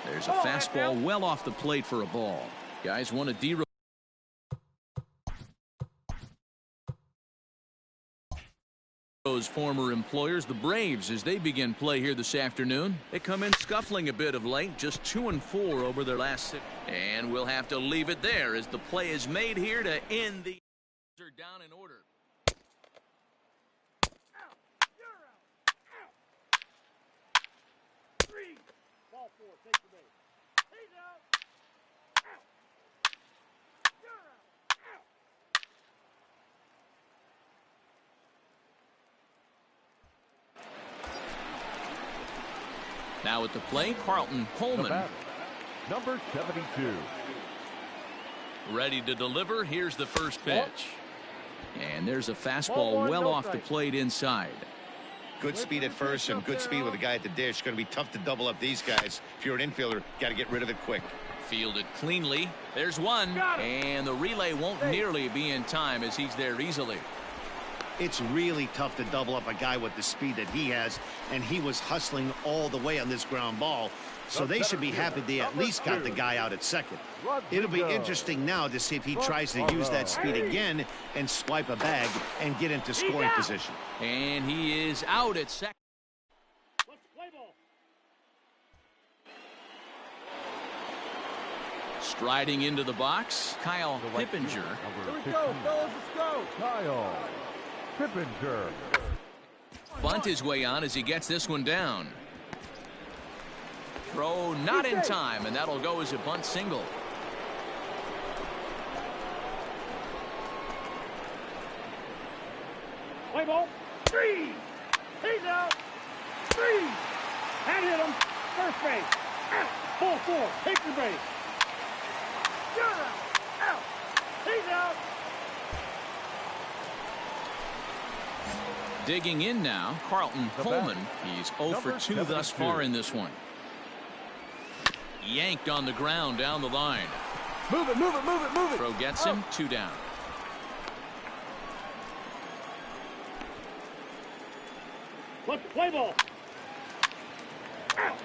There's a fastball well off the plate for a ball. Guys want to those former employers, the Braves, as they begin play here this afternoon. They come in scuffling a bit of late, just 2-4 over their last 6. And we'll have to leave it there as the play is made here to end the down in order. Ball 4, take the base. He's out. You're out. Now at the plate, Coleman. Number 72. Ready to deliver. Here's the first pitch. And there's a fastball well off the plate inside. Good speed at first and good speed with the guy at the dish. Going to be tough to double up these guys. If you're an infielder, got to get rid of it quick. Fielded cleanly. There's one. And the relay won't nearly be in time as he's there easily. It's really tough to double up a guy with the speed that he has, and he was hustling all the way on this ground ball. So they should be happy they at least got the guy out at second. It'll be interesting now to see if he tries to use that speed again and swipe a bag and get into scoring position. And he is out at second. Striding into the box, Kyle Pippinger. Here we go, fellas, let's go. Kyle Pippinger. Bunt his way on as he gets this one down. Throw not in time, and that'll go as a bunt single. Play ball. 3. He's out. 3. And hit him. First base. Out. Ball 4. Take the base. You're out. Out. He's out. Digging in now, Coleman. He's 0 for 2 thus far in this one. Yanked on the ground down the line. Move it, move it, move it, move it. Throw gets him, 2 down. Let's play ball. Out.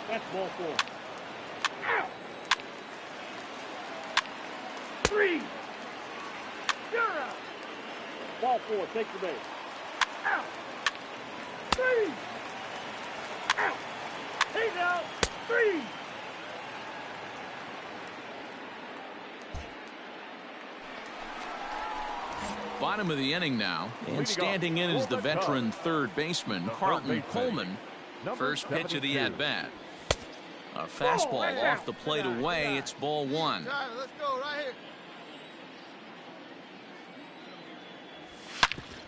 That's ball 4. Out. 3. You're out. Ball 4, take the base. Out. 3. Out. He's out. 3. Bottom of the inning now, and standing in is the veteran third baseman, Coleman. First pitch of the at-bat. A fastball off the plate away. It's ball 1. Let's go right here.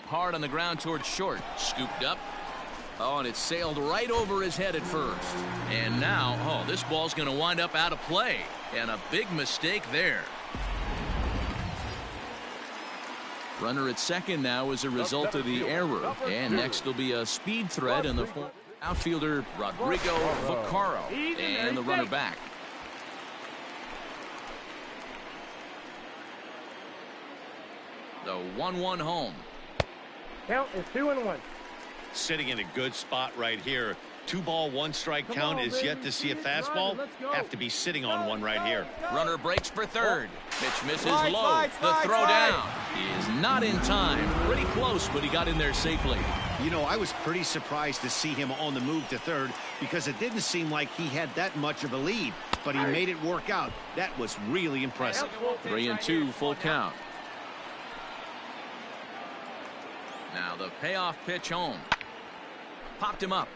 Hard on the ground towards short. Scooped up. Oh, and it sailed right over his head at first. And now, this ball's going to wind up out of play. And a big mistake there. Runner at second now as a result of the error. And next will be a speed threat in the outfielder, Rodrigo Vaccaro. And the runner back. The 1-1 home. Count is 2-1. Sitting in a good spot right here. 2 ball, 1 strike count is yet to see a fastball. Have to be sitting on one right here. Runner breaks for third. Pitch misses low. The throw down. He is not in time. Pretty close, but he got in there safely. You know, I was pretty surprised to see him on the move to third because it didn't seem like he had that much of a lead, but he made it work out. That was really impressive. 3-2 full count. Now the payoff pitch home. Popped him up.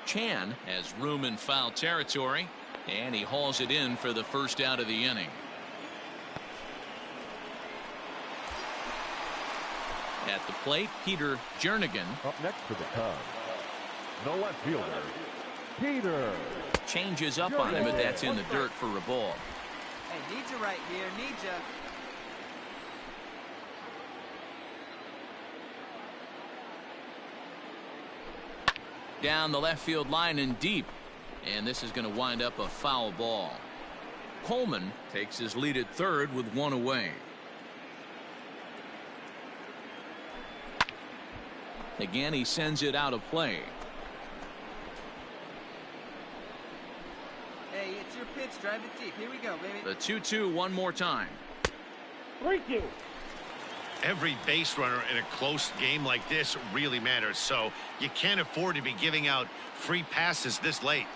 Chan has room in foul territory, and he hauls it in for the first out of the inning. At the plate, Peter Jernigan. Up next for the Cubs, the left fielder, Peter. Changes up on him, but that's in the dirt for a ball. Hey, need you right here, need you. Down the left field line and deep. And this is going to wind up a foul ball. Coleman takes his lead at third with 1 away. Again, he sends it out of play. It's your pitch. Drive it deep. Here we go, baby. The 2-2 one more time. 3-2. Every base runner in a close game like this really matters, so you can't afford to be giving out free passes this late.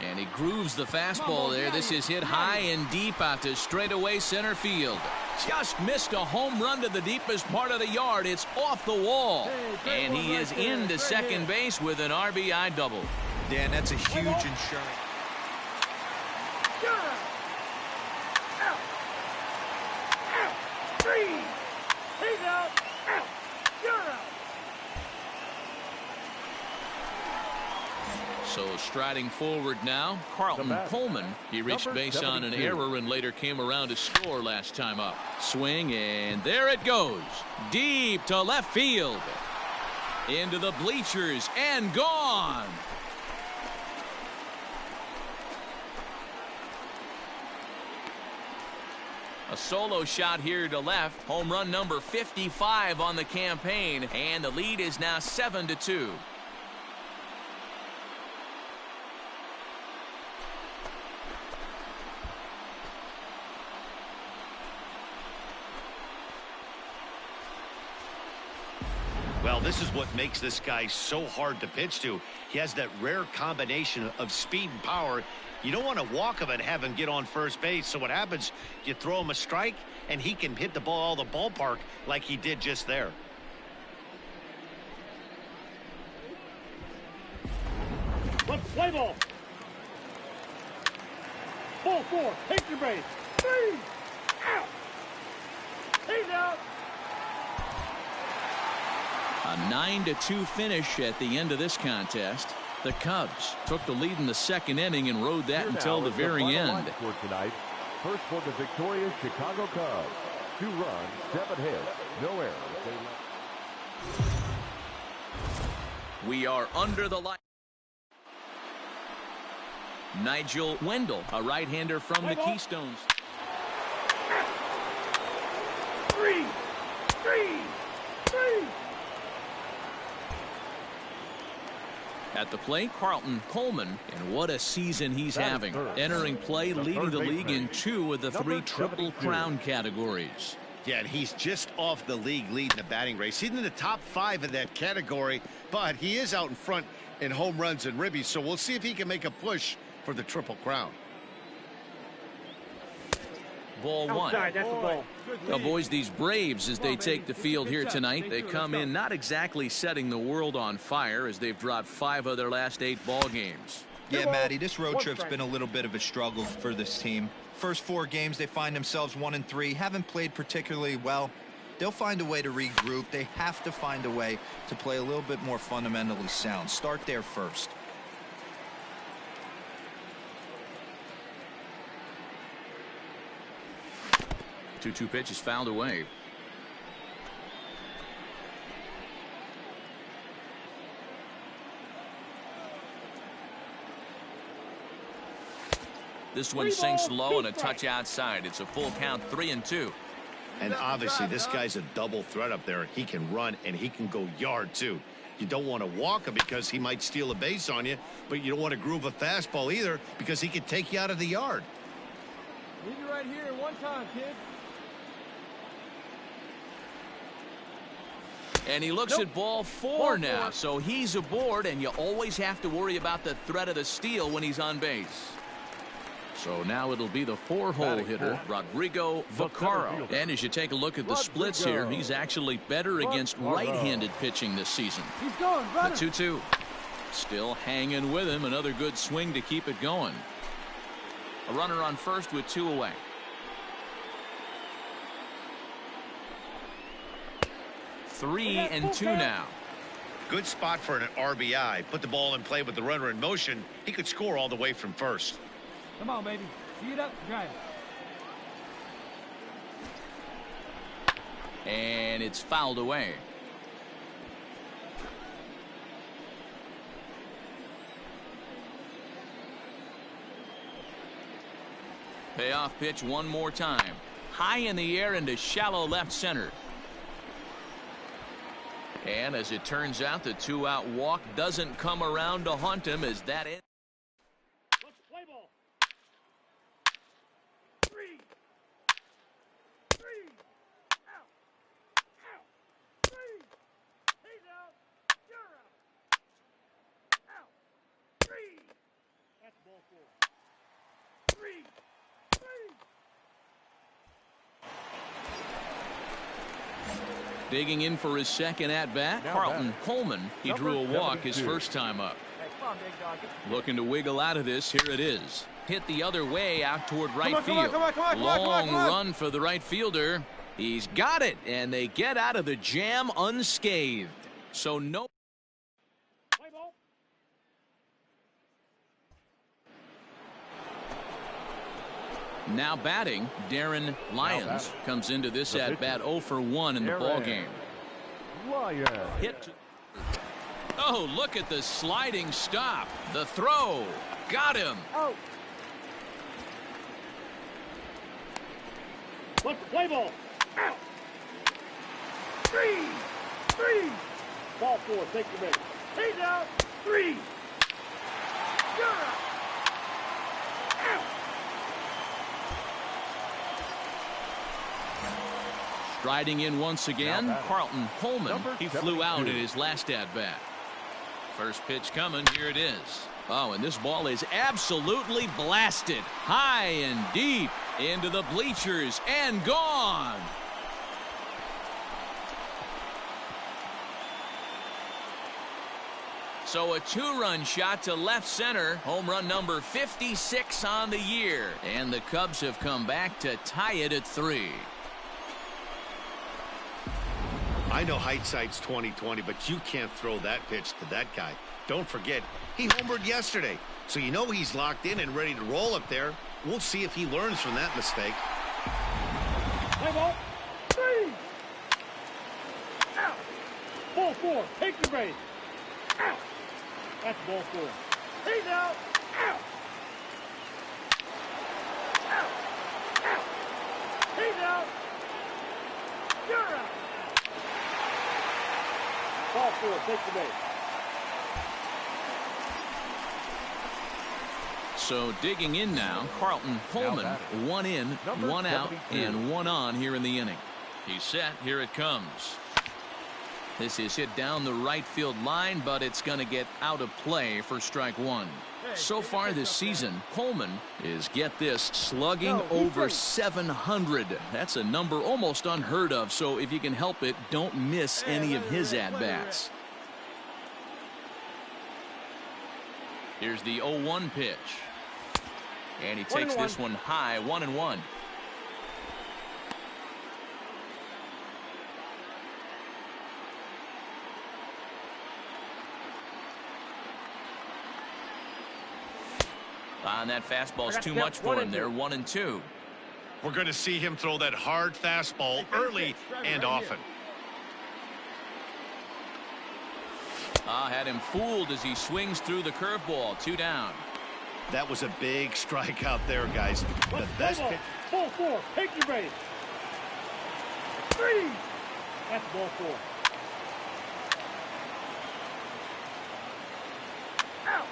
And he grooves the fastball there. This is hit high and deep out to straightaway center field. Just missed a home run to the deepest part of the yard. It's off the wall. And he is into second base with an RBI double. Dan, that's a huge insurance. Out. Out. 3. He's out. Out. You're out. So striding forward now, Carlton Coleman. He reached base on an error and later came around to score last time up. Swing, and there it goes. Deep to left field. Into the bleachers and gone. A solo shot here to left. Home run number 55 on the campaign, and the lead is now 7-2. Well, this is what makes this guy so hard to pitch to. He has that rare combination of speed and power. You don't want to walk him and have him get on first base. So what happens, you throw him a strike, and he can hit the ball all the ballpark like he did just there. Let's play ball. Ball 4. Take your base. 3. Out. He's out. A 9-2 finish at the end of this contest. The Cubs took the lead in the second inning and rode that until the very end. For tonight, first for the victorious Chicago Cubs. 2 runs, 7 hits, no errors. We are under the light. Nigel Wendell, a right-hander from the Keystones. 3. 3. 3. At the plate, Carlton Coleman, and what a season he's having. Entering play, leading the league in 2 of the 3 Triple Crown categories. Yeah, and he's just off the league lead in the batting race. He's in the top 5 in that category, but he is out in front in home runs and ribbies, so we'll see if he can make a push for the Triple Crown. Ball 1. Outside, that's the ball. Now, boys, these Braves, as they take the field here tonight, they come in not exactly setting the world on fire as they've dropped 5 of their last 8 ball games. Yeah, Matty, this road trip's been a little bit of a struggle for this team. First 4 games, they find themselves 1-3, haven't played particularly well. They'll find a way to regroup. They have to find a way to play a little bit more fundamentally sound. Start there first. The 2-2 pitch is fouled away. This one sinks low and a touch outside. It's a full count, 3-2. And obviously this guy's a double threat up there. He can run and he can go yard too. You don't want to walk him because he might steal a base on you, but you don't want to groove a fastball either because he could take you out of the yard. Leave it right here one time, kid. And he looks at ball 4 now, so he's aboard, and you always have to worry about the threat of the steal when he's on base. So now it'll be the 4-hole hitter, Rodrigo Vaccaro. And as you take a look at the splits here, he's actually better against right-handed pitching this season. He's going, The 2-2. Still hanging with him. Another good swing to keep it going. A runner on first with 2 away. 3-2 now. Good spot for an RBI. Put the ball in play with the runner in motion. He could score all the way from first. Come on, baby. See it up, drive it. And it's fouled away. Payoff pitch one more time. High in the air into shallow left center. And as it turns out, the 2-out walk doesn't come around to haunt him as that ends. Let's play ball. Digging in for his second at-bat, Carlton Coleman. He drew a walk his first time up. Looking to wiggle out of this. Here it is. Hit the other way out toward right field. Long run for the right fielder. He's got it, and they get out of the jam unscathed. So no. Now batting, Darren Lyons comes into this at-bat 0 for 1 in the ballgame. Hit. Oh, look at the sliding stop. The throw. Got him. Oh. What's the play ball? Out. 3. Ball 4, take the base. He's out. 3. You're out. Out. Striding in once again, Carlton Coleman. He flew out in his last at-bat. First pitch coming. Here it is. Oh, and this ball is absolutely blasted. High and deep into the bleachers and gone. So a 2-run shot to left center. Home run number 56 on the year. And the Cubs have come back to tie it at 3. I know hindsight's 20/20, but you can't throw that pitch to that guy. Don't forget, he homered yesterday, so you know he's locked in and ready to roll up there. We'll see if he learns from that mistake. Play ball. 3. Out. Ball 4. Take the base. Out. That's ball 4. He's out. Out. Out. Out. He's out. You're out. Ball 4. Take the base. So digging in now, Carlton Coleman. 1 in, 1 out, and 1 on here in the inning. He's set. Here it comes. This is hit down the right field line, but it's going to get out of play for strike 1. So far this season, Coleman is, get this, slugging over 700. That's a number almost unheard of, so if you can help it, don't miss any of his at-bats. Here's the 0-1 pitch. And he takes this one high, 1-1. And that fastball's too much for him there, 1-2. We're going to see him throw that hard fastball early and often. Had him fooled as he swings through the curveball. 2 down. That was a big strikeout there, guys. The best pitch. Ball 4. Take your base. 3. That's ball 4. Out.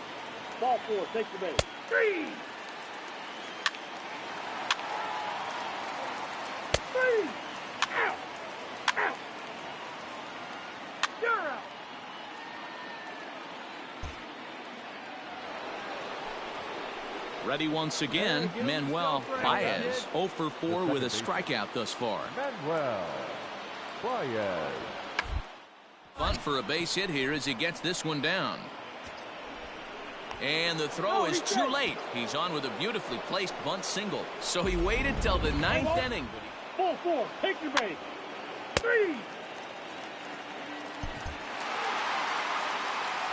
Ball 4. Take the base. 3. 3. Out. Out. You're out. Ready once again, Manuel Baez. 0 for 4 with a strikeout thus far. Manuel Baez. Bunt for a base hit here as he gets this one down. And the throw is too late. He's on with a beautifully placed bunt single. So he waited till the 9th inning. Ball 4. Take your base. 3.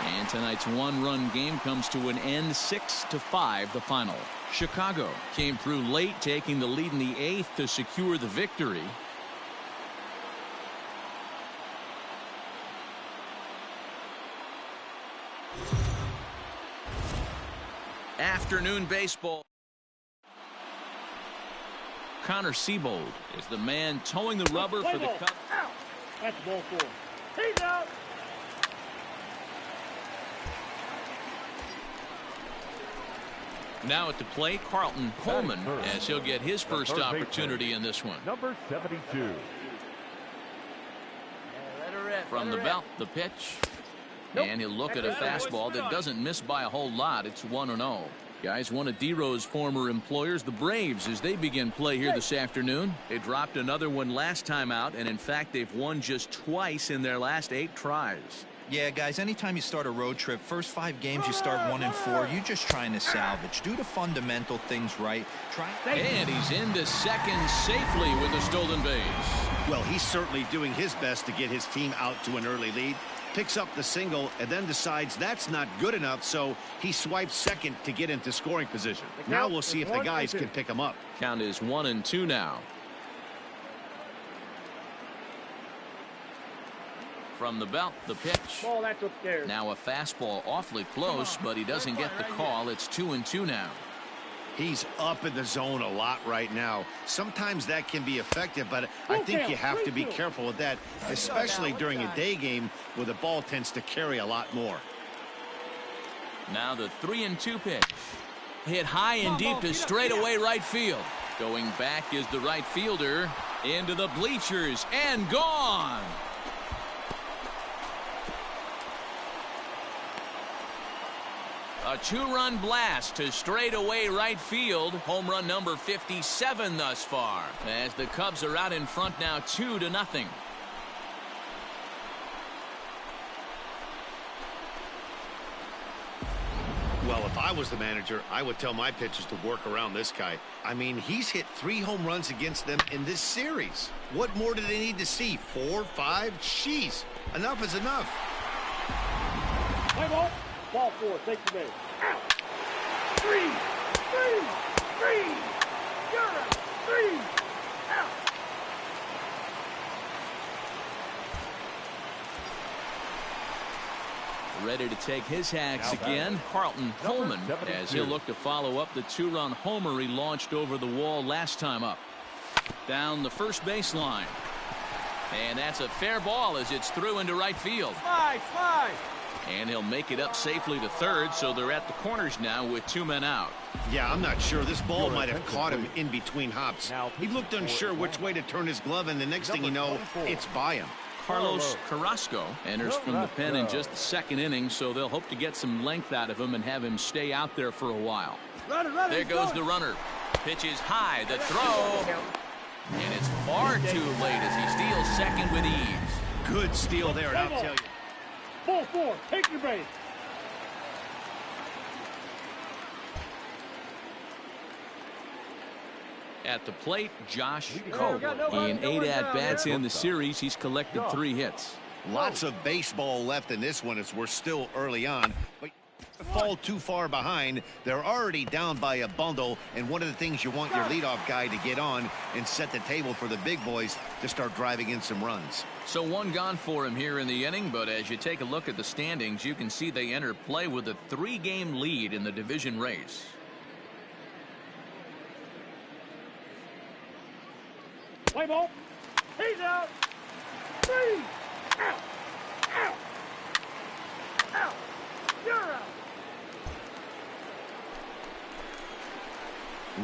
And tonight's 1-run game comes to an end, 6-5 the final. Chicago came through late, taking the lead in the 8th to secure the victory. Afternoon baseball. Connor Siebold is the man towing the rubber for the Cubs. Out. That's ball 4. He's out. Now at the plate, Carlton Coleman, as he'll get his first opportunity in this one. Number 72. From the belt, the pitch. And he'll look at a fastball that doesn't miss by a whole lot. It's 1-0. Guys, one of D-Row's former employers, the Braves, as they begin play here this afternoon. They dropped another one last time out, and in fact, they've won just twice in their last 8 tries. Yeah, guys, anytime you start a road trip, first 5 games you start 1-4, you're just trying to salvage. Do the fundamental things right. And he's into second safely with a stolen base. Well, he's certainly doing his best to get his team out to an early lead. Picks up the single and then decides that's not good enough, so he swipes second to get into scoring position. Now we'll see if the guys can pick him up. Count is 1-2 now. From the belt, the pitch. Ball, that's upstairs. Now a fastball awfully close, but he doesn't get the call. It's 2-2 now. He's up in the zone a lot right now. Sometimes that can be effective, but I think you have to be careful with that, especially during a day game where the ball tends to carry a lot more. Now the 3-2 pitch. Hit high and deep to straightaway right field. Going back is the right fielder into the bleachers and gone. A 2-run blast to straightaway right field. Home run number 57 thus far. As the Cubs are out in front now 2-0. Well, if I was the manager, I would tell my pitchers to work around this guy. I mean, he's hit 3 home runs against them in this series. What more do they need to see? 4, 5? Jeez, enough is enough. Play ball. Ball 4, take the base. Out. 3. You're out. 3. Out. Ready to take his hacks again. Carlton Coleman, as he'll look to follow up the 2-run homer he launched over the wall last time up. Down the first baseline. And that's a fair ball as it's through into right field. Slide. And he'll make it up safely to third, so they're at the corners now with 2 men out. Yeah, I'm not sure. This ball might have caught him in between hops. He looked unsure which way to turn his glove, and the next thing you know, it's by him. Carlos Carrasco enters from the pen in just the second inning, so they'll hope to get some length out of him and have him stay out there for a while. There goes the runner. Pitch is high, the throw. And it's far too late as he steals second with ease. Good steal there, and I'll tell you. Ball 4, take your base. At the plate, Josh Coe. In 8 at-bats in the series, he's collected 3 hits. Lots of baseball left in this one as we're still early on. But fall too far behind, they're already down by a bundle, and one of the things you want your leadoff guy to get on and set the table for the big boys to start driving in some runs. So 1 gone for him here in the inning, but as you take a look at the standings, you can see they enter play with a 3-game lead in the division race. Play ball. He's out. 3. Out. You're out.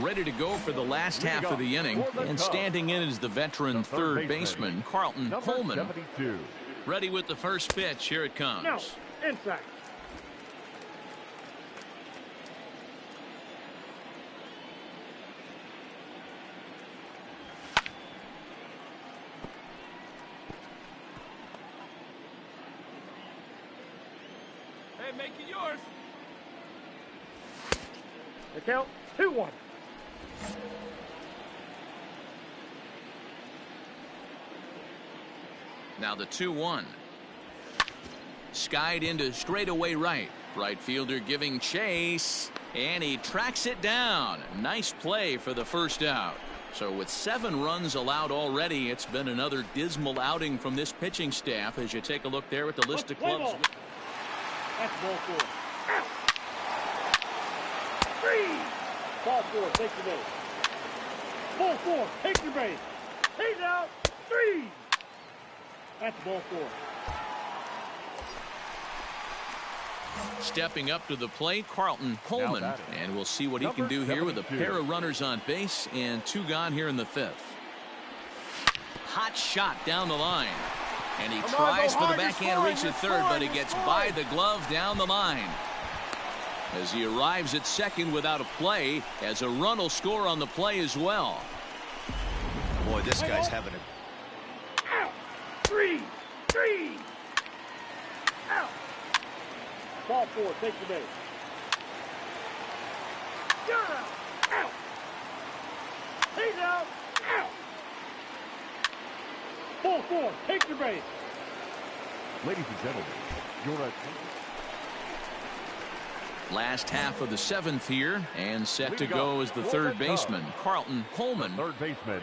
Ready to go for the last half of the inning, and standing in is the veteran third baseman, Carlton Coleman. 72. Ready with the first pitch. Here it comes. No, inside. Hey, make it yours. The count, 2-1. Now the 2-1. Skied into straightaway right. Right fielder giving chase, and he tracks it down. Nice play for the first out. So with 7 runs allowed already, it's been another dismal outing from this pitching staff as you take a look there at the list of clubs. That's ball 4. Out. 3. Ball 4, take the base. Ball 4, take your base. He's out. 3. That's ball 4. Stepping up to the plate, Carlton Coleman, and we'll see what he can do here with a pair of runners on base and 2 gone here in the 5th. Hot shot down the line, and he tries for the backhand reach at third, but he gets by the glove down the line. as he arrives at second without a play, as a run will score on the play as well. Boy, this guy's having a... Out. Three. Out. Ball 4, take the base. You're out. Out. He's out. Out. Ball 4, take your base. Ladies and gentlemen, your Last half of the 7th here, and set to go as the third baseman, Carlton Coleman. third baseman,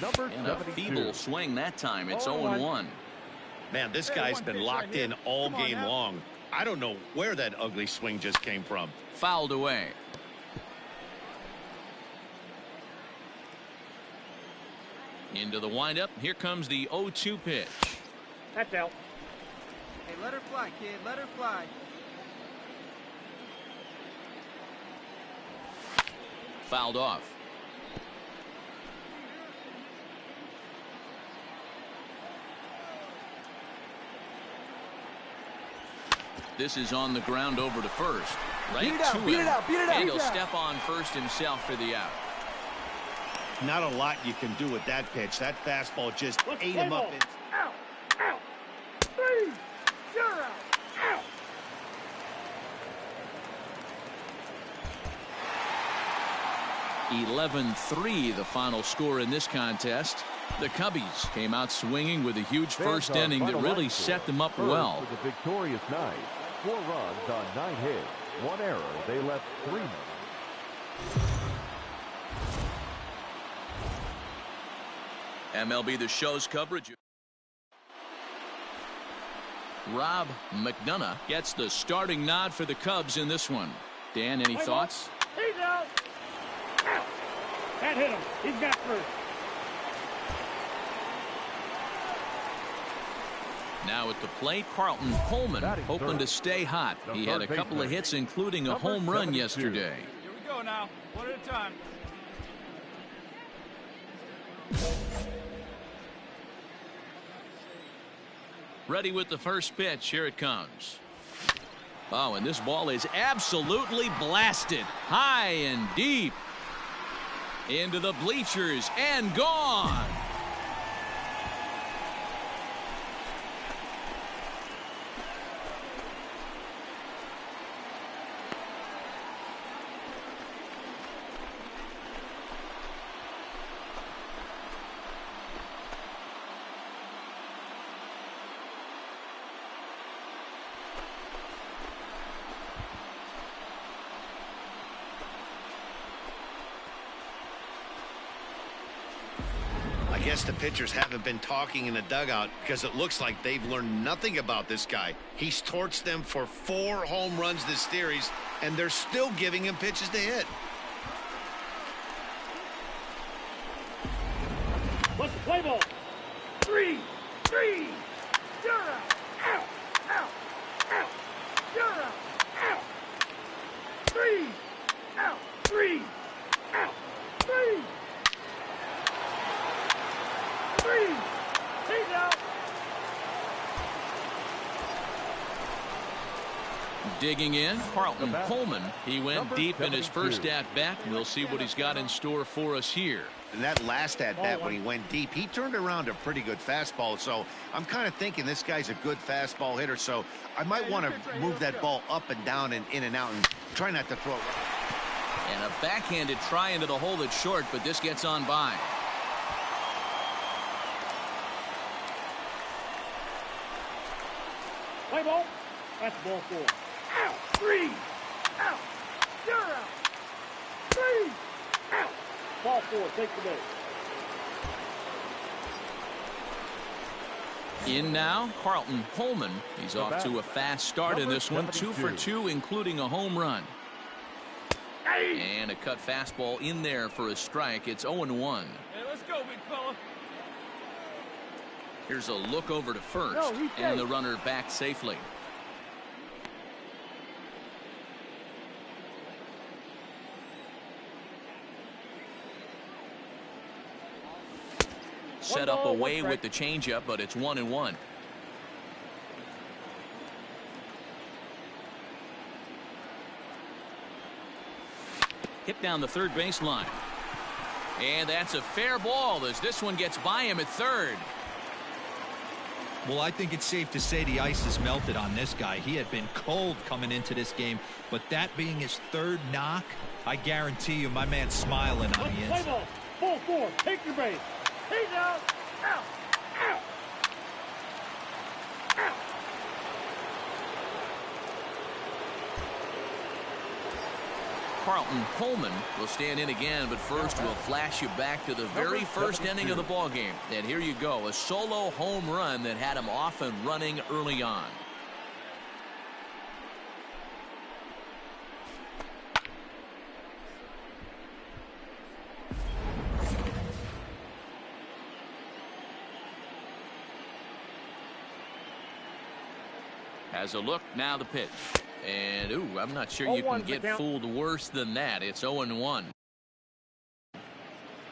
number And a 72. feeble swing that time. It's 0-1. Man, this guy's been locked in all game long. I don't know where that ugly swing just came from. Fouled away. Into the windup. Here comes the 0-2 pitch. That's out. Hey, let her fly, kid. Let her fly. Fouled off. This is on the ground over to first. Right to him. And he'll step on first himself for the out. Not a lot you can do with that pitch. That fastball just ate him up. Out. Out. Three. You're out. Out. (11-3) the final score in this contest. The Cubbies came out swinging with a huge first inning that really set them up well. For the victorious night, 4 runs on 9 hits, 1 error. They left 3 men. MLB The Show's coverage. Rob McDonough gets the starting nod for the Cubs in this one. Dan, any thoughts? He's out. Out. That hit him. He's got first. Now at the plate, Carlton Coleman hoping to stay hot. He had a couple of hits, including a home run yesterday. Here we go now. One at a time. Ready with the first pitch. Here it comes. Oh, and this ball is absolutely blasted. High and deep. Into the bleachers and gone. I guess the pitchers haven't been talking in the dugout because it looks like they've learned nothing about this guy. He's torched them for 4 home runs this series, and they're still giving him pitches to hit. What's the play ball? 3. You're out. Out. Out. Out. You're out. Out. 3. Out. 3. Out. 3. 3. He's out. Digging in, Carlton Coleman. He went deep in his first at-bat. We'll see what he's got in store for us here. And that last at-bat when he went deep, he turned around a pretty good fastball. So I'm kind of thinking this guy's a good fastball hitter. So I might want to move that ball up and down and in and out and try not to throw it. And a backhanded try into the hole that's short, but this gets on by. Play ball. That's ball 4. Out. 3. Out. You're out. 3. Out. Ball 4. Take the base. In now, Carlton Coleman. He's off to a fast start in this one. 2 for 2, including a home run. And a cut fastball in there for a strike. It's 0-1. Hey, let's go, big fella. Here's a look over to first, and the runner back safely. Set up away with the changeup, but it's 1-1. Hit down the third baseline. And that's a fair ball as this one gets by him at third. Well, I think it's safe to say the ice has melted on this guy. He had been cold coming into this game, but that being his third knock, I guarantee you my man's smiling on the inside. Ball 4, take your base. He's out. Out. Out. Out. Carlton Coleman will stand in again, but first we'll flash you back to the very first inning of the ball game. And here you go, a solo home run that had him off and running early on. Has a look, now the pitch. And, ooh, I'm not sure you can get fooled worse than that. It's 0-1.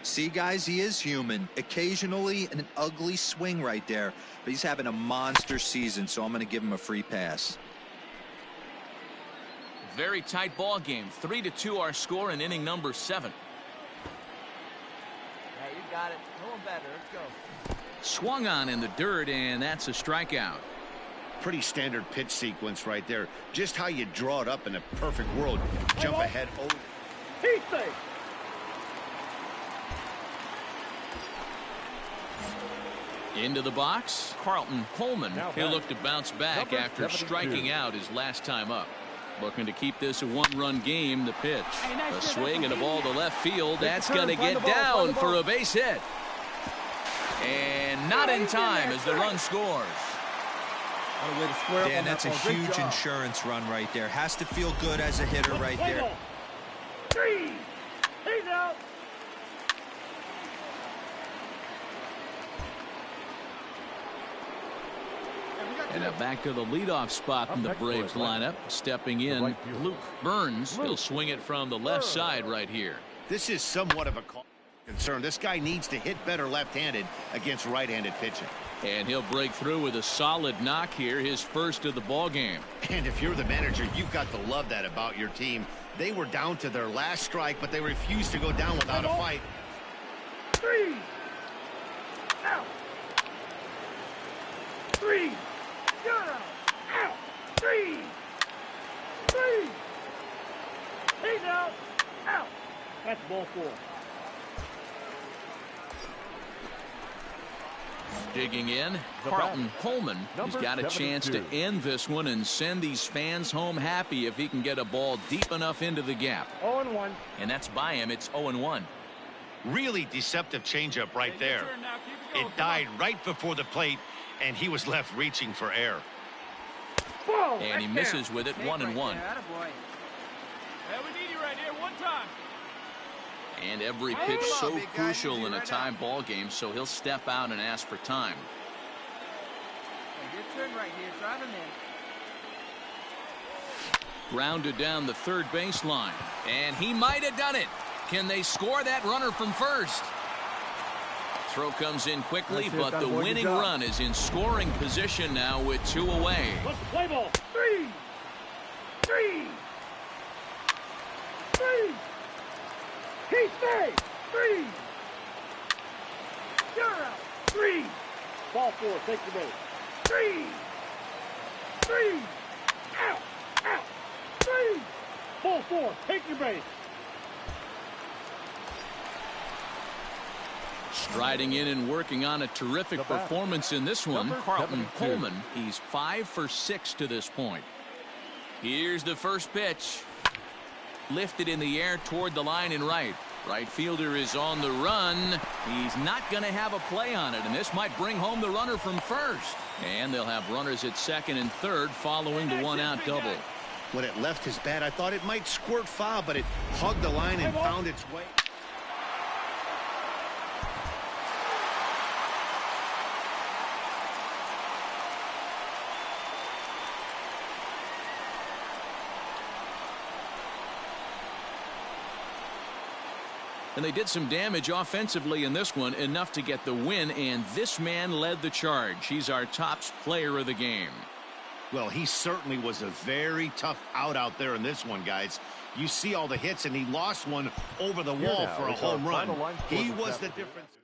See, guys, he is human. Occasionally an ugly swing right there, but he's having a monster season, so I'm going to give him a free pass. Very tight ball game. 3-2 our score in inning number 7. Hey, you got it. No one better. Let's go. Swung on in the dirt, and that's a strikeout. Pretty standard pitch sequence right there. Just how you draw it up in a perfect world. Jump ahead. Oh, He's safe. Into the box, Carlton Coleman. He'll look to bounce back after striking out his last time up. Looking to keep this a one-run game. The pitch. A swing and a ball to left field. That's going to get down for a base hit. And not in time as the run scores. Dan, that's a huge insurance run right there. Has to feel good as a hitter right there. 3. He's out. And now back to the leadoff spot in the Braves lineup. Stepping in, Luke Burns. He'll swing it from the left side right here. this is somewhat of a concern. This guy needs to hit better left-handed against right-handed pitching. And he'll break through with a solid knock here, his first of the ball game. And if you're the manager, you've got to love that about your team. They were down to their last strike, but they refused to go down without a fight. 3. Out. 3. Got out. Out. 3. 3. He's out. Out. That's ball 4. Digging in, Carlton Coleman. He's got a chance to end this one and send these fans home happy if he can get a ball deep enough into the gap. 0-1. And that's by him. It's 0-1. Really deceptive changeup right there. It died right before the plate, and he was left reaching for air. Whoa, and he misses with it. 1-1. Hey, we need you right here. One time. And every pitch so crucial in a tie ball game, so he'll step out and ask for time. Hey, your turn right here. Drive him in. Grounded down the third baseline, and he might have done it. Can they score that runner from first? Throw comes in quickly, but the winning run is in scoring position now with 2 away. What's the play ball? 3. 3. 3. He stays. 3. You're out. 3. Ball 4. Take the base. 3. 3. Out. Out. 3. Ball 4. Take your base. Striding in and working on a terrific performance in this one, Carlton Coleman. He's 5 for 6 to this point. Here's the first pitch. Lifted in the air toward the line and right. Right fielder is on the run. He's not going to have a play on it, and this might bring home the runner from first. And they'll have runners at second and third following the one-out double. When it left his bat, I thought it might squirt foul, but it hugged the line and found its way. And they did some damage offensively in this one, enough to get the win, and this man led the charge. He's our top player of the game. Well, he certainly was a very tough out there in this one, guys. You see all the hits, and he lost one over the wall for a home run. He was the difference.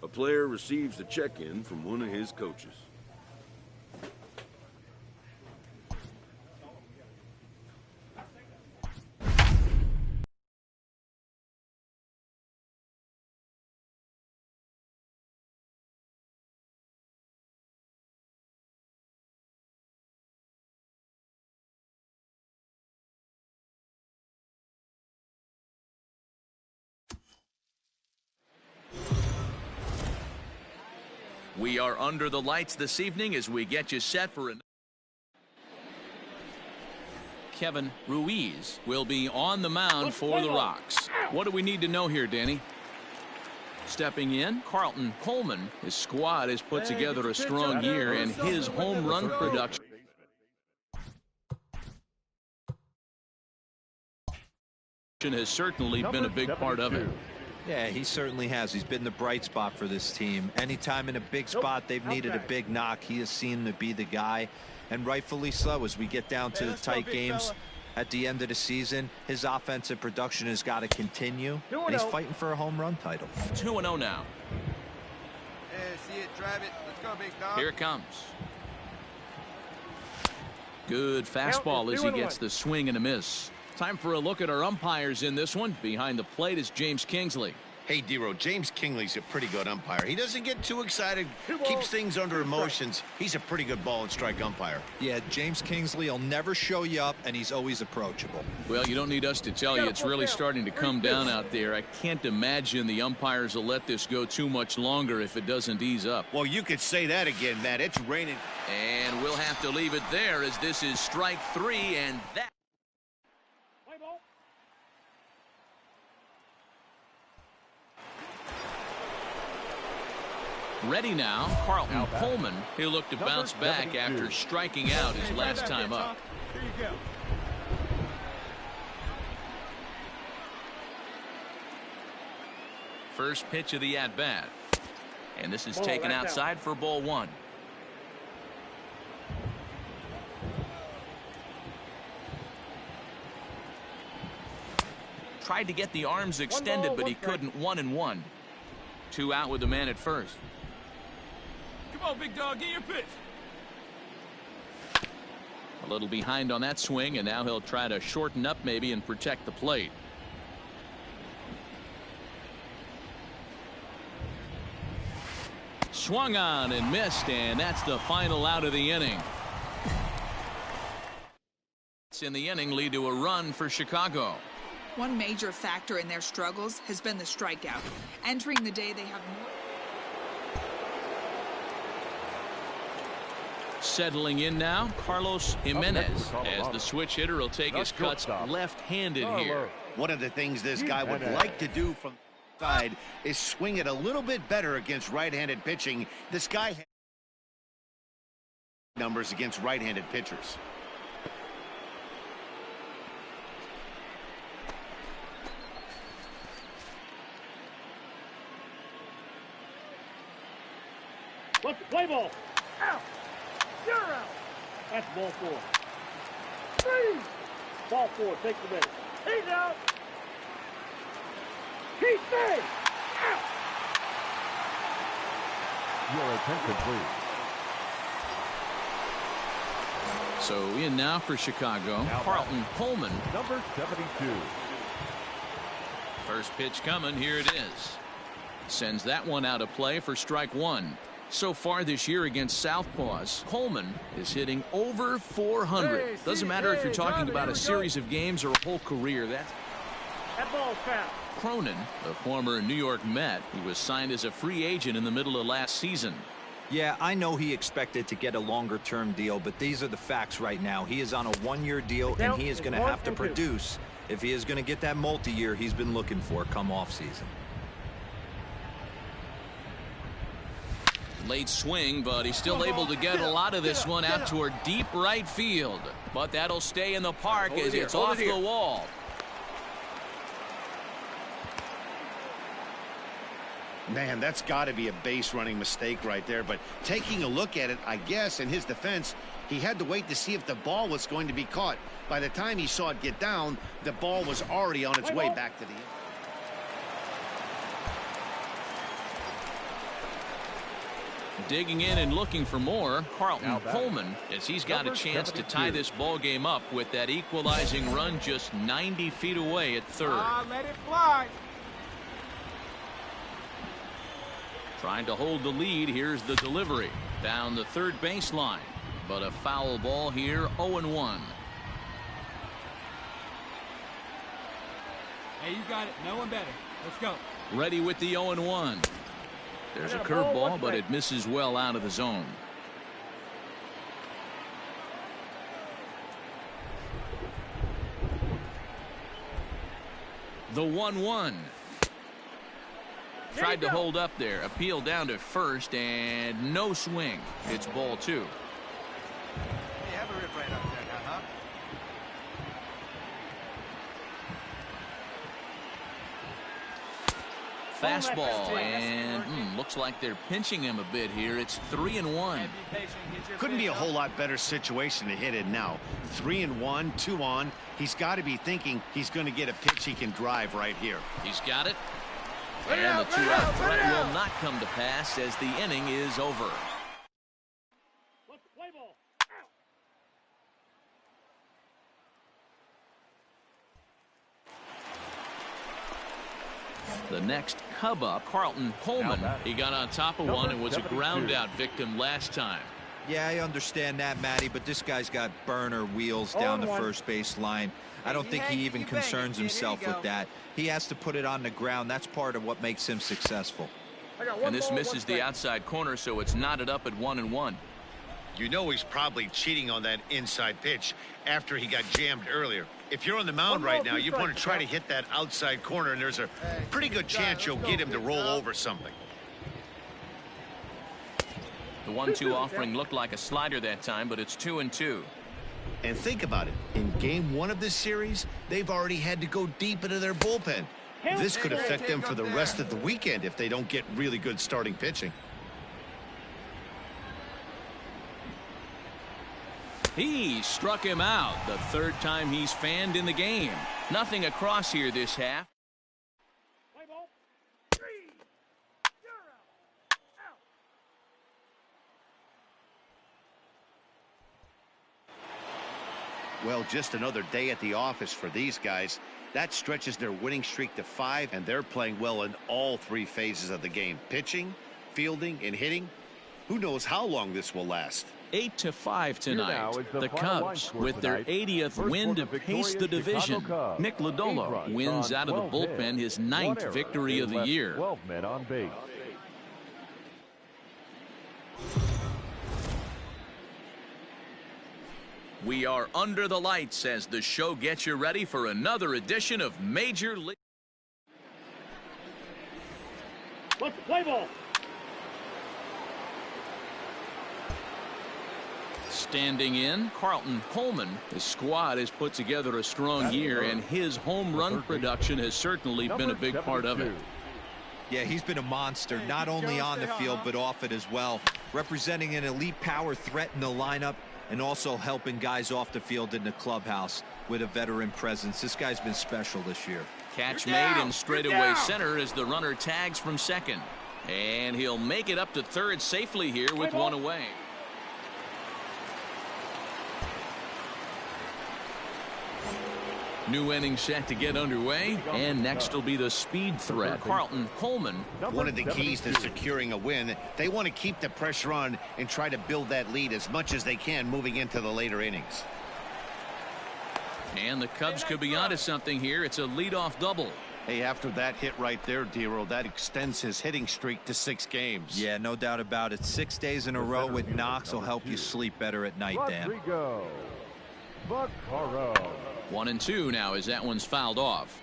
A player receives a check-in from one of his coaches. We are under the lights this evening as we get you set for an... Kevin Ruiz will be on the mound for the Rocks. What do we need to know here, Danny? Stepping in, Carlton Coleman. His squad has put together a strong year, and his home run production has certainly been a big part of it. Yeah, he certainly has. He's been the bright spot for this team. Anytime in a big spot they've needed a big knock, he has seemed to be the guy, and rightfully so. As we get down to the tight games at the end of the season, his offensive production has got to continue, and he's fighting for a home run title. 2-0 now. Yeah, see it, drive it. Let's go, big dog. Here it comes. Good fastball as he gets the swing and a miss. Time for a look at our umpires in this one. Behind the plate is James Kingsley. Hey, D-Row, James Kingley's a pretty good umpire. He doesn't get too excited, keeps things under emotions. He's a pretty good ball and strike umpire. Yeah, James Kingsley will never show you up, and he's always approachable. Well, you don't need us to tell you it's really starting to come down out there. I can't imagine the umpires will let this go too much longer if it doesn't ease up. Well, you could say that again, Matt. It's raining. And we'll have to leave it there as this is strike 3, and that. Ready now, Carlton Pullman. He'll look to bounce back after striking out his last time up. Here you go. First pitch of the at-bat. And this is taken outside for ball 1. Tried to get the arms extended, but he couldn't. 1-1. 2 out with the man at first. Come on, big dog, get your pitch. A little behind on that swing, and now he'll try to shorten up maybe and protect the plate. Swung on and missed, and that's the final out of the inning. In the inning lead to a run for Chicago. One major factor in their struggles has been the strikeout. Entering the day, they have more. Settling in now, Carlos Jimenez, as the switch hitter will take his cuts left-handed here. One of the things this guy would like to do from the side is swing it a little bit better against right-handed pitching. This guy has numbers against right-handed pitchers. Let's play ball. Out. You're out. That's ball 4. 3. Ball 4. Take the base. He's out. He's safe. Out. Your attention, please. So in now for Chicago, Carlton Pullman. Number 72. First pitch coming. Here it is. Sends that one out of play for strike 1. So far this year against Southpaws, Coleman is hitting over 400. Doesn't matter if you're talking about a series of games or a whole career. That ball's foul. Cronin, the former New York Met, he was signed as a free agent in the middle of last season. Yeah, I know he expected to get a longer-term deal, but these are the facts right now. He is on a one-year deal, and he is going to have to produce if he is going to get that multi-year he's been looking for come off-season. Late swing, but he's still able to get a lot of this one out toward deep right field. But that'll stay in the park as it's off the wall. Man, that's got to be a base running mistake right there. But taking a look at it, I guess, in his defense, he had to wait to see if the ball was going to be caught. By the time he saw it get down, the ball was already on its way back to the end. Digging in and looking for more, Carlton Pullman, as he's got a chance to tie this ball game up with that equalizing run just 90 feet away at third. Let it fly. Trying to hold the lead. Here's the delivery down the third baseline, but a foul ball here. 0-1. Hey, you got it. No one better. Let's go. Ready with the 0-1. There's a curveball, but it misses well out of the zone. The 1-1. Tried to hold up there. Appeal down to first, and no swing. It's ball 2. Hey, have a rip right up there now, huh? fastball, and looks like they're pinching him a bit here. It's 3-1. Couldn't be a whole lot better situation to hit in now. 3-1, 2 on. He's got to be thinking he's going to get a pitch he can drive right here. He's got it. And the two-out threat will not come to pass as the inning is over. The next Cub up, Carlton Coleman. He got on top of one and was a ground-out victim last time. Yeah, I understand that, Matty, but this guy's got burner wheels down the first base line. I don't think he even concerns himself with that. He has to put it on the ground. That's part of what makes him successful. And this misses the outside corner, so it's knotted up at 1-1. You know he's probably cheating on that inside pitch after he got jammed earlier. If you're on the mound right now, you want to try to hit that outside corner, and there's a pretty good chance you'll get him to roll over something. The 1-2 offering looked like a slider that time, but it's 2-2. And think about it. In game 1 of this series, they've already had to go deep into their bullpen. This could affect them for the rest of the weekend if they don't get really good starting pitching. He struck him out. The third time he's fanned in the game. Nothing across here this half. Well, just another day at the office for these guys. That stretches their winning streak to 5, and they're playing well in all 3 phases of the game. Pitching, fielding, and hitting. Who knows how long this will last? 8-5 tonight. The Cubs with their 80th win to pace the division. Nick Lodolo wins out of the bullpen his 9th victory of the year. 12 men on base. We are under the lights as the show gets you ready for another edition of Major League. Let's play ball. Standing in, Carlton Coleman. His squad has put together a strong year, and his home run production has certainly been a big part of it. Yeah, he's been a monster, not only on the field, but off it as well. Representing an elite power threat in the lineup, and also helping guys off the field in the clubhouse with a veteran presence. This guy's been special this year. Catch made in straightaway center as the runner tags from second. And he'll make it up to third safely here with one away. New inning set to get underway, and next will be the speed threat. Carlton Coleman. One of the keys to securing a win, they want to keep the pressure on and try to build that lead as much as they can moving into the later innings. And the Cubs could be onto something here. It's a leadoff double. Hey, after that hit right there, Dero, that extends his hitting streak to 6 games. Yeah, no doubt about it. 6 days in a row with knocks will help you sleep better at night, Dan. 1-2 now as that one's fouled off.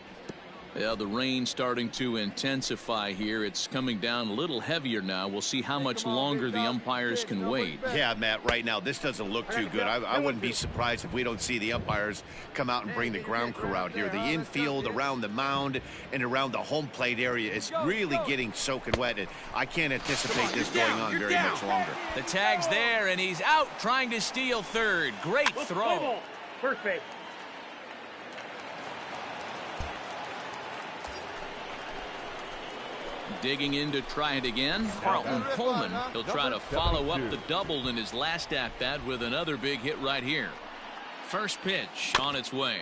Yeah, the rain starting to intensify here. It's coming down a little heavier now. We'll see how much longer the umpires can wait. Yeah, Matt, right now this doesn't look too good. I wouldn't be surprised if we don't see the umpires come out and bring the ground crew out here. The infield around the mound and around the home plate area is really getting soaking wet, and I can't anticipate this going on very much longer. The tag's there, and he's out trying to steal third. Great throw. First base. Digging in to try it again, Carlton Coleman. He'll try to follow up the double in his last at-bat with another big hit right here. First pitch on its way.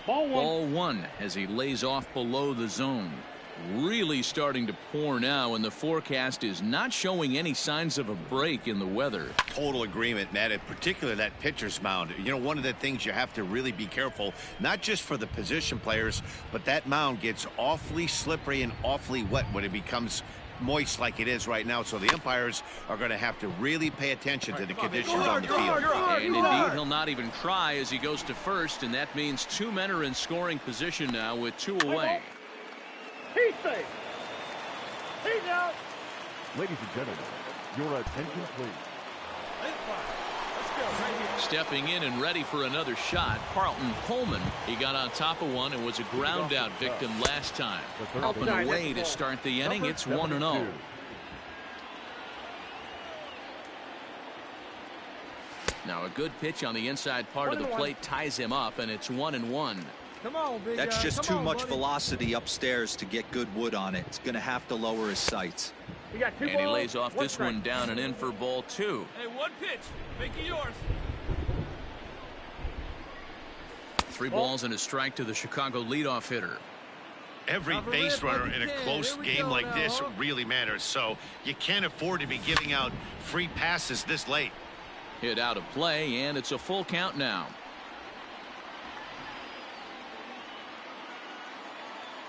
Ball one as he lays off below the zone. Really starting to pour now, and the forecast is not showing any signs of a break in the weather. Total agreement, Matt. In particular, that pitcher's mound. You know, one of the things you have to really be careful, not just for the position players, but that mound gets awfully slippery and awfully wet when it becomes moist like it is right now. So the umpires are going to have to really pay attention to the conditions on the field. And indeed, he'll not even try as he goes to first, and that means 2 men are in scoring position now with 2 away. He's safe. He's out. Ladies and gentlemen, your attention please. Stepping in and ready for another shot, Carlton Coleman. He got on top of one and was a ground out victim last time. Helping away to start the inning. It's 1-0. Now a good pitch on the inside part of the plate ties him up, and it's 1-1. Come on, big That's guy. just Come too on, much buddy. velocity upstairs to get good wood on it. It's going to have to lower his sights. You got 2 And he balls, lays off this strike. one down and in for ball 2. Hey, one pitch. Make it yours. 3 balls and a strike to the Chicago leadoff hitter. Every Cover base it, runner but in you a can. close Here we game go like now, this huh? really matters. So you can't afford to be giving out free passes this late. Hit out of play, and it's a full count now.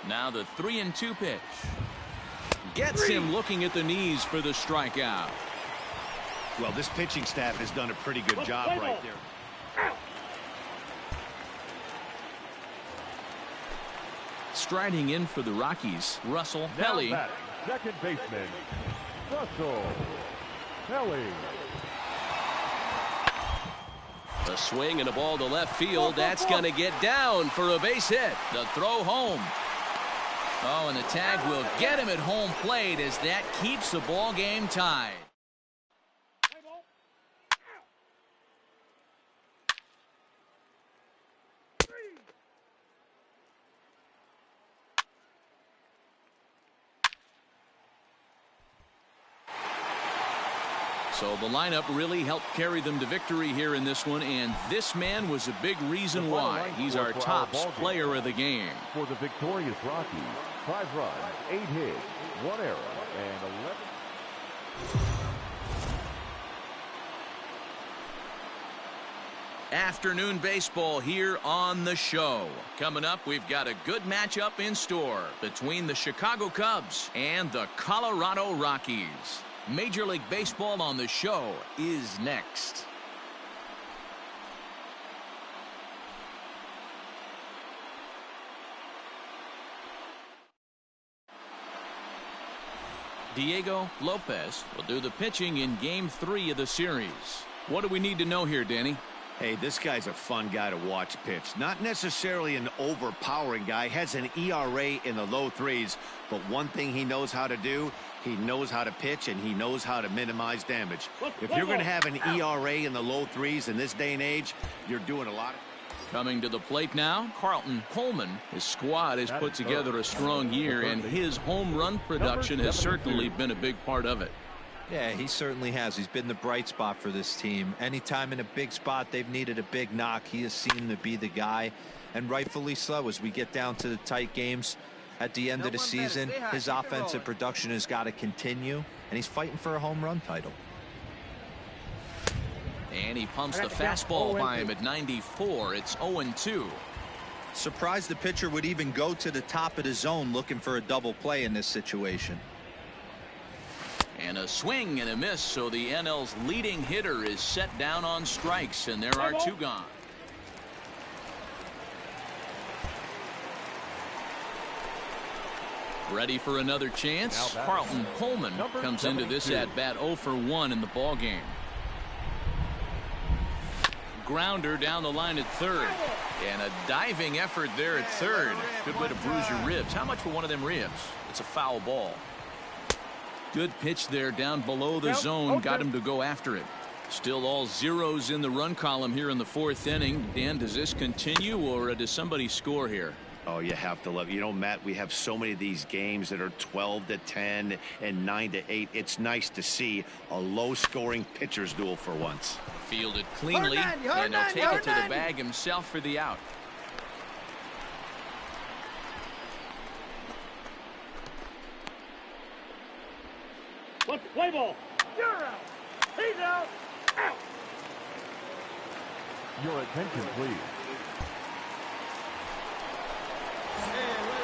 Now the 3-2 pitch. Gets him looking at the knees for the strikeout. Well, this pitching staff has done a pretty good job play right ball. there. Striding in for the Rockies, Russell Now Pelly. batting, second baseman, Russell Pelly. A swing and a ball to left field. That's going to get down for a base hit. The throw home. Oh, and the tag will get him at home plate as that keeps the ball game tied. Play ball. So the lineup really helped carry them to victory here in this one, and this man was a big reason why. He's our top player of the game. For the victorious Rockies, 5 runs, 8 hits, 1 error, and 11. Afternoon baseball here on the show. Coming up, we've got a good matchup in store between the Chicago Cubs and the Colorado Rockies. Major League Baseball on the show is next. Diego Lopez will do the pitching in Game 3 of the series. What do we need to know here, Danny? Hey, this guy's a fun guy to watch pitch. Not necessarily an overpowering guy. Has an ERA in the low 3s. But one thing he knows how to do, he knows how to pitch, and he knows how to minimize damage. If you're going to have an ERA in the low 3s in this day and age, you're doing a lot of... Coming to the plate now, Carlton Coleman. His squad has put together a strong year, and his home run production has certainly been a big part of it. Yeah, he certainly has. He's been the bright spot for this team. Anytime in a big spot they've needed a big knock, he has seemed to be the guy, and rightfully so. As we get down to the tight games at the end of the season, his offensive production has got to continue, and he's fighting for a home run title. And he pumps the fastball by him at 94. It's 0-2. Surprised the pitcher would even go to the top of the zone looking for a double play in this situation. And a swing and a miss, so the NL's leading hitter is set down on strikes, and there are 2 gone. Ready for another chance? Carlton Coleman comes into this at-bat 0 for 1 in the ball game. Grounder down the line at third. And a diving effort there at third. Good way to bruise your ribs. How much for one of them ribs? It's a foul ball. Good pitch there down below the zone. Got him to go after it. Still all zeros in the run column here in the 4th inning. Dan, does this continue, or does somebody score here? Oh, you have to love it. You know, Matt, we have so many of these games that are 12-10 and 9-8. It's nice to see a low-scoring pitcher's duel for once. Fielded cleanly, and he'll take it to the bag himself for the out. Let's play ball. You're out. He's out. Out. Your attention, please.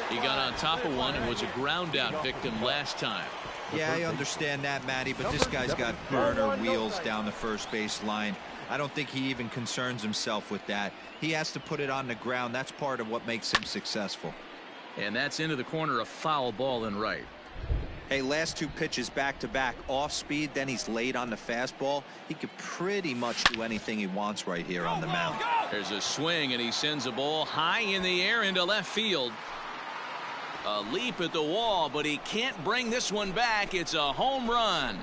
He got on top of one and was a ground out victim last time. Yeah, I understand that, Matty, but this guy's got burner wheels down the first base line. I don't think he even concerns himself with that. He has to put it on the ground. That's part of what makes him successful. And that's into the corner, a foul ball and right. Hey, last 2 pitches back-to-back, off speed, then he's late on the fastball. He could pretty much do anything he wants right here on the mound. There's a swing, and he sends a ball high in the air into left field. A leap at the wall, but he can't bring this one back. It's a home run.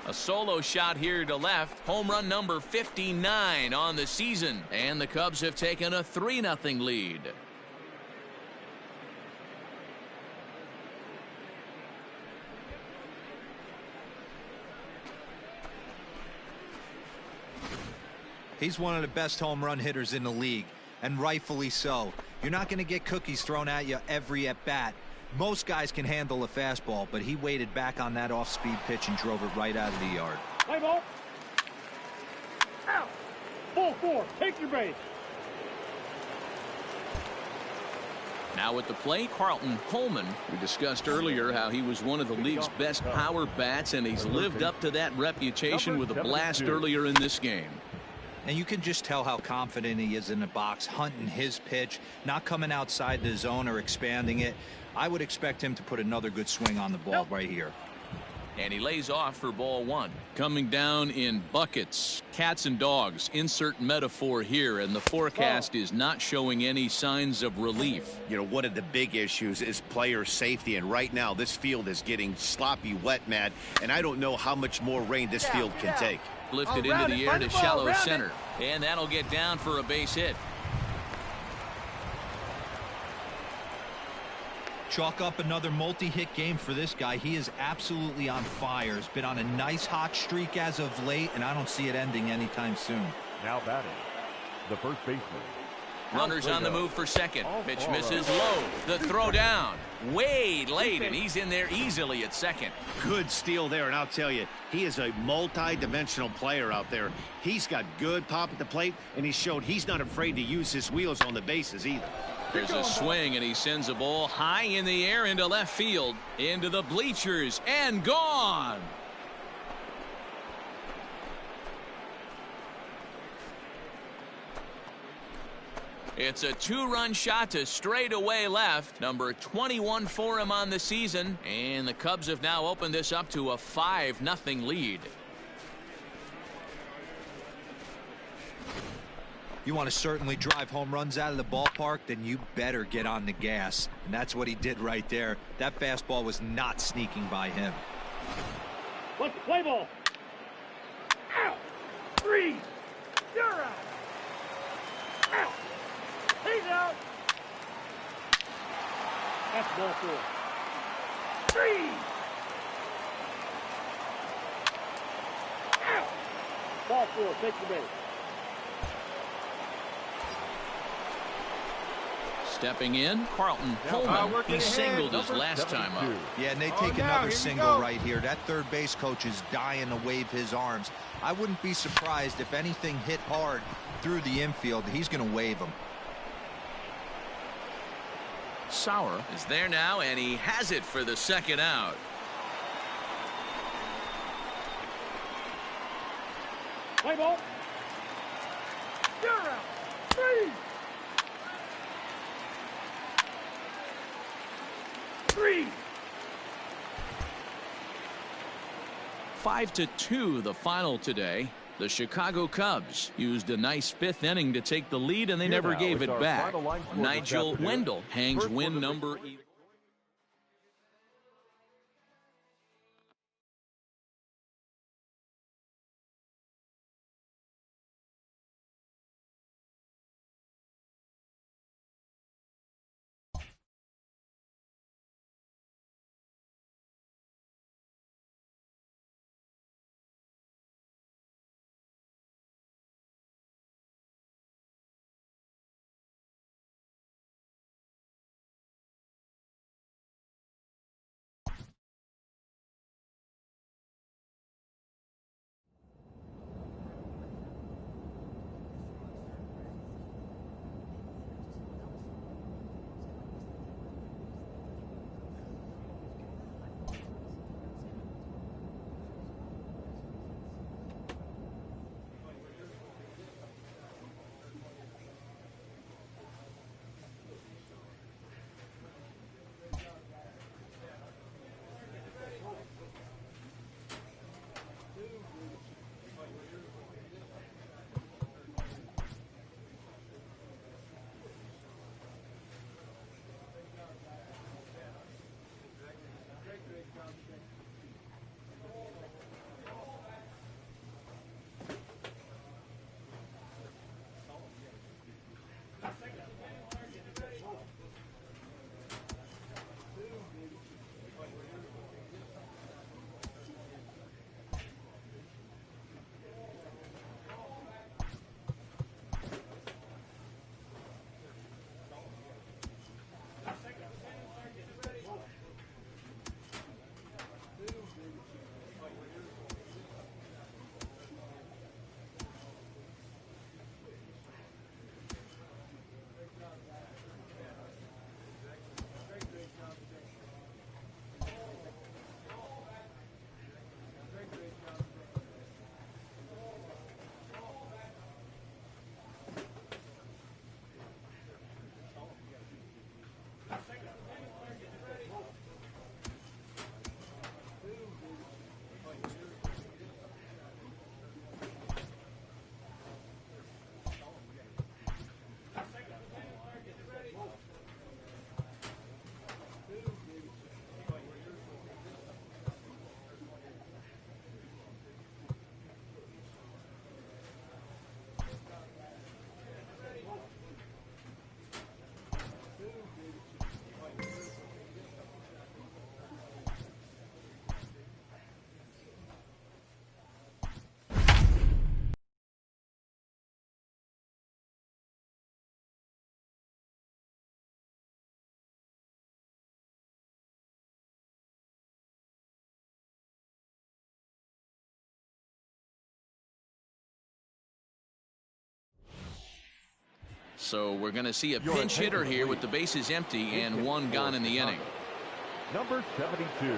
A solo shot here to left. Home run number 59 on the season. And the Cubs have taken a 3-0 lead. He's one of the best home run hitters in the league, and rightfully so. You're not going to get cookies thrown at you every at-bat. Most guys can handle a fastball, but he waited back on that off-speed pitch and drove it right out of the yard. Play ball. Out. Ball 4. Take your base. Now at the plate, Carlton Coleman. We discussed earlier how he was one of the league's best power bats, and he's lived up to that reputation with a blast earlier in this game. And you can just tell how confident he is in the box, hunting his pitch, not coming outside the zone or expanding it. I would expect him to put another good swing on the ball right here. And he lays off for ball 1. Coming down in buckets, cats and dogs, insert metaphor here, and the forecast is not showing any signs of relief. You know, one of the big issues is player safety, and right now this field is getting sloppy wet, Matt, and I don't know how much more rain this field can take. Lifted into the air to shallow center, and that'll get down for a base hit. Chalk up another multi-hit game for this guy. He is absolutely on fire. He's been on a nice hot streak as of late, and I don't see it ending anytime soon. Now batting, the first baseman. Runners on the move for second. Pitch misses low. The throw down. Way late, and he's in there easily at second. Good steal there, and I'll tell you, he is a multi-dimensional player out there. He's got good pop at the plate, and he showed he's not afraid to use his wheels on the bases either. There's a swing, and he sends a ball high in the air into left field, into the bleachers, and gone. It's a 2-run shot to straightaway left. Number 21 for him on the season. And the Cubs have now opened this up to a 5-0 lead. You want to certainly drive home runs out of the ballpark, then you better get on the gas. And that's what he did right there. That fastball was not sneaking by him. Let's play ball. Out. 3. You're out. Out. He's out. That's ball 4. 3. Out. Ball 4. Take the base. Stepping in, Carlton Coleman. He singled his last time up. Yeah, and they take another single right here. That third base coach is dying to wave his arms. I wouldn't be surprised if anything hit hard through the infield. He's going to wave them. Sauer is there now, and he has it for the second out. Play ball. You're out. 3. 3. 5-2 the final today. The Chicago Cubs used a nice 5th inning to take the lead, and they never gave it back. Nigel Wendell hangs win number So we're going to see a pinch hitter here with the bases empty and one gone in the inning. Number 72.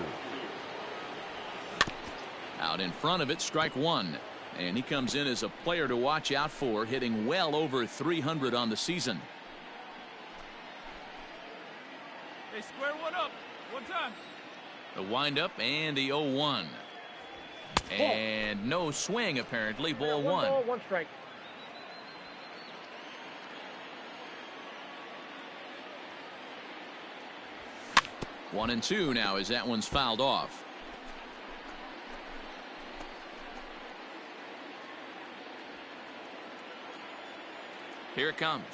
Out in front of it, strike one. And he comes in as a player to watch out for, hitting well over 300 on the season. Hey, square one up. One time. The windup and the 0-1. And no swing, apparently. Ball one. Ball, one strike. One and two now as that one's fouled off. Here it comes.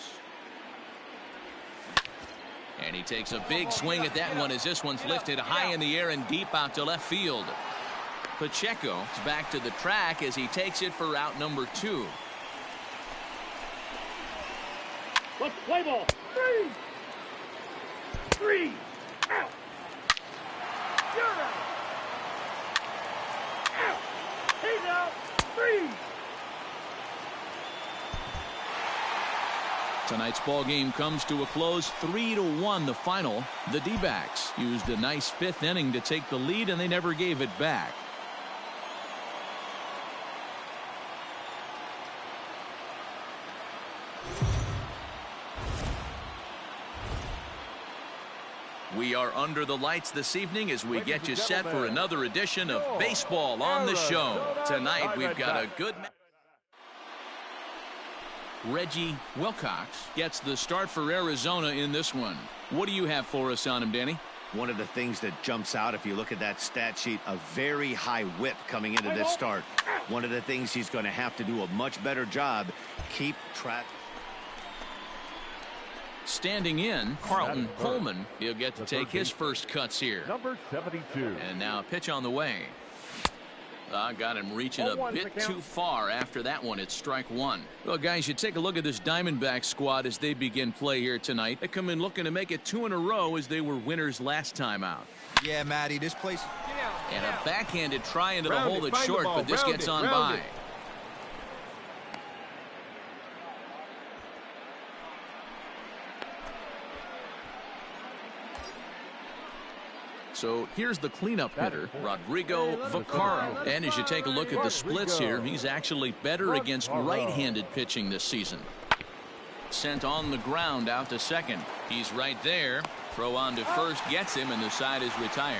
And he takes a big swing at that one as this one's lifted high in the air and deep out to left field. Pacheco is back to the track as he takes it for out number 2. Let's play ball. Three. Out. You're out. Out. He's out. 3. Tonight's ball game comes to a close, 3-1 the final. The D-backs used a nice 5th inning to take the lead, and they never gave it back. We are under the lights this evening as we get you set for another edition of Baseball on the Show. Tonight we've got a good match. Reggie Wilcox gets the start for Arizona in this one. What do you have for us on him, Danny? One of the things that jumps out if you look at that stat sheet, a very high whip coming into this start. One of the things he's going to have to do a much better job, keep track. Standing in, Carlton Coleman. He'll get to take his first cuts here. Number 72. And now a pitch on the way. Got him reaching a bit too far after that one. It's strike one. Well, guys, you take a look at this Diamondback squad as they begin play here tonight. They come in looking to make it 2 in a row as they were winners last time out. Yeah, Matty, this place. And a backhanded try into the hole that's short, but this gets on by. So here's the cleanup hitter, Rodrigo Vaccaro. And as you take a look at the splits here, he's actually better against right-handed pitching this season. Sent on the ground out to second. He's right there. Throw on to first gets him, and the side is retired.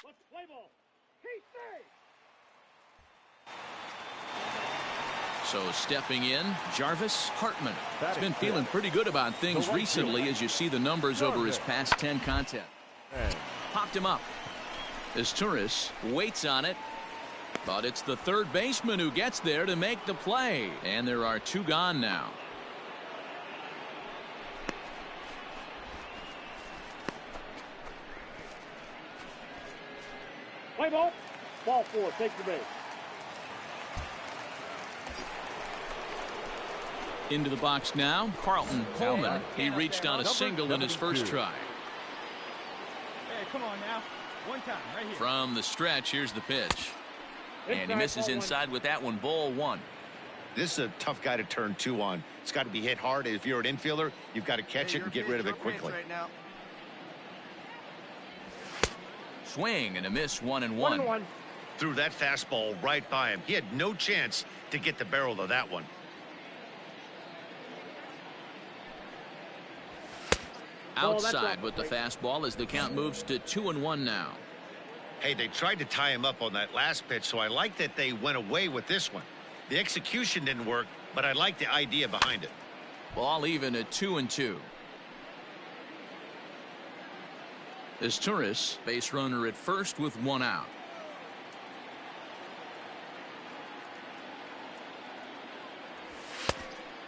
Let's play ball. He's safe. So stepping in, Jarvis Hartman. He's been feeling pretty good about things recently as you see the numbers over his past 10 contests. Popped him up. Torres waits on it, but it's the third baseman who gets there to make the play. And there are 2 gone now. Play ball. Ball 4. Take the base. Into the box now, Carlton Coleman. He reached on a single in his first try. Hey, come on now. One time, right here. From the stretch, here's the pitch. And he misses inside with that one, ball 1. This is a tough guy to turn 2 on. It's got to be hit hard. If you're an infielder, you've got to catch it and get rid of it quickly. Right now. Swing and a miss, 1-1. Threw that fastball right by him. He had no chance to get the barrel of that one. Outside with the fastball as the count moves to 2-1 now. Hey, they tried to tie him up on that last pitch, so I like that they went away with this one. The execution didn't work, but I like the idea behind it. Ball even at 2-2. Torres, base runner at first with 1 out.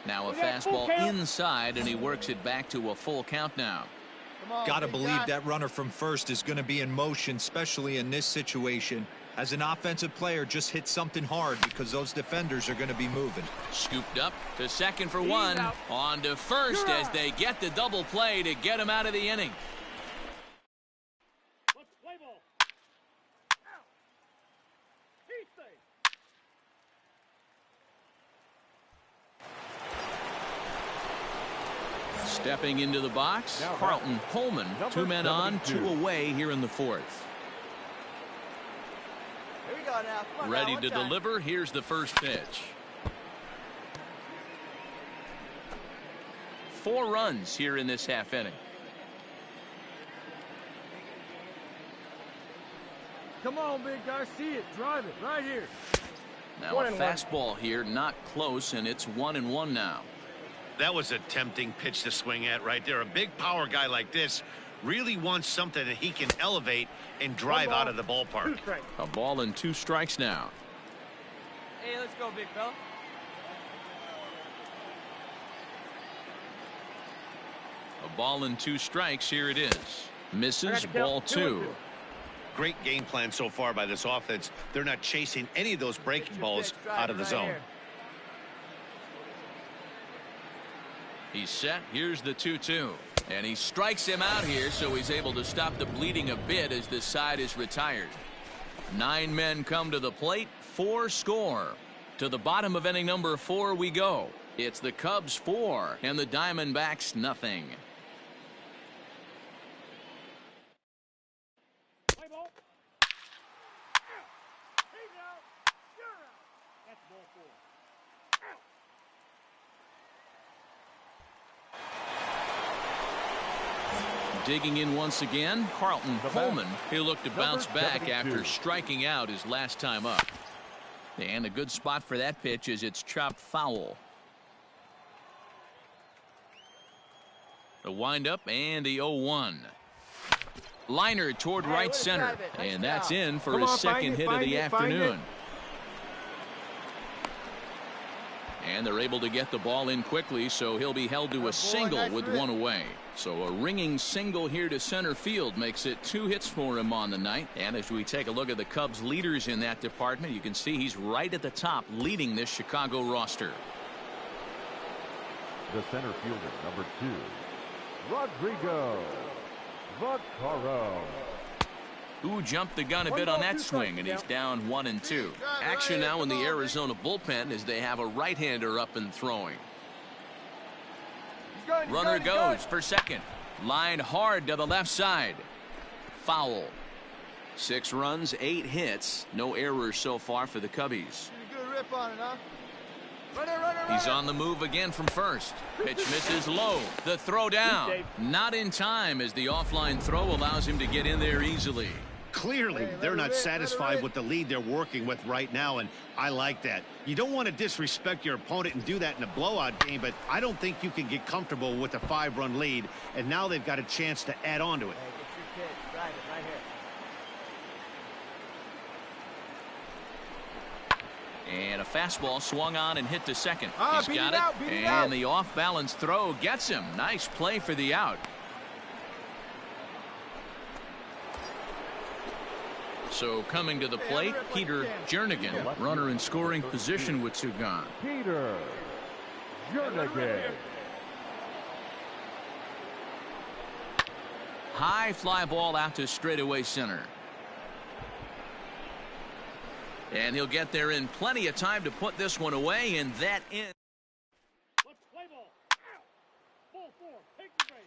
Now a fastball inside, and he works it back to a full count now. Got to believe that runner from first is going to be in motion, especially in this situation. As an offensive player, just hit something hard because those defenders are going to be moving. Scooped up to second for 1. On to first as they get the double play to get him out of the inning. Let's play ball. Out. He's safe. Stepping into the box, Carlton Coleman. 2 men on, 2 away here in the 4th. Here we go now. Come on Ready now, to deliver. Here's the first pitch. 4 runs here in this half inning. Come on, big guy. See it. Drive it. Right here. Now a fastball here, not close, and it's 1-1 now. That was a tempting pitch to swing at right there. A big power guy like this really wants something that he can elevate and drive out of the ballpark. A ball and 2 strikes now. Hey, let's go, big fella. A ball and 2 strikes. Here it is. Misses. Ball 2. Great game plan so far by this offense. They're not chasing any of those breaking balls out of the zone. He's set. Here's the 2-2. And he strikes him out here, so he's able to stop the bleeding a bit as this side is retired. 9 men come to the plate, 4 score. To the bottom of inning number 4 we go. It's the Cubs 4 and the Diamondbacks nothing. Play ball. He's out. You're out. That's ball 4. Digging in once again, Carlton Coleman. He'll look to bounce back after striking out his last time up. And a good spot for that pitch is it's chopped foul. The windup and the 0-1. Liner toward right center. And that's in for his second hit of the afternoon. And they're able to get the ball in quickly, so he'll be held to a single with 1 away. So a ringing single here to center field makes it 2 hits for him on the night. And as we take a look at the Cubs leaders in that department, you can see he's right at the top leading this Chicago roster. The center fielder, number 2, Rodrigo Vaccaro. Who jumped the gun a bit on that swing, and he's down 1-2. Action now in the Arizona bullpen as they have a right-hander up and throwing. Runner goes for second. Line hard to the left side. Foul. 6 runs, 8 hits. No errors so far for the Cubbies. Good rip on it, huh? He's on the move again from first. Pitch misses low. The throw down. Not in time as the offline throw allows him to get in there easily. Clearly, they're not satisfied with the lead they're working with right now, and I like that. You don't want to disrespect your opponent and do that in a blowout game, but I don't think you can get comfortable with a 5-run lead, and now they've got a chance to add on to it. Hey, get your pitch. Drive it right here. And a fastball swung on and hit to second. He's got it. And the off-balance throw gets him. Nice play for the out. So coming to the plate, Peter Jernigan, runner in scoring position with 2 gone. Peter Jernigan. High fly ball out to straightaway center. And he'll get there in plenty of time to put this one away, and that in. Let's play ball. Out. Ball 4. Take the base.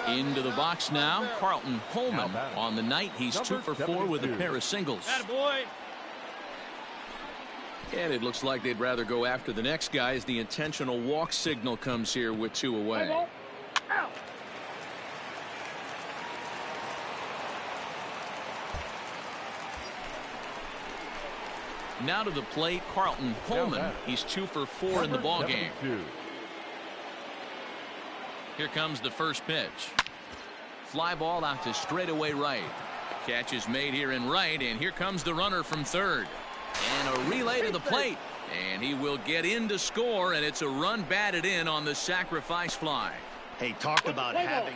Into the box now, Carlton Coleman. On the night, he's 2 for 4 with a pair of singles. Attaboy. And it looks like they'd rather go after the next guy as the intentional walk signal comes here with 2 away. Out. Now to the plate, Carlton Coleman. He's 2 for 4 in the ballgame. Here comes the first pitch. Fly ball out to straightaway right. Catch is made here in right, and here comes the runner from third. And a relay to the plate. And he will get in to score, and it's a run batted in on the sacrifice fly. Hey, talk about having...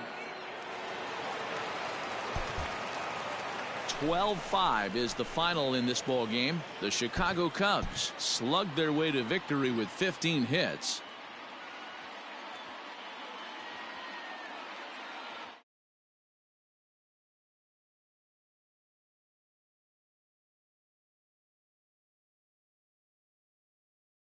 12-5 is the final in this ball game. The Chicago Cubs slugged their way to victory with 15 hits.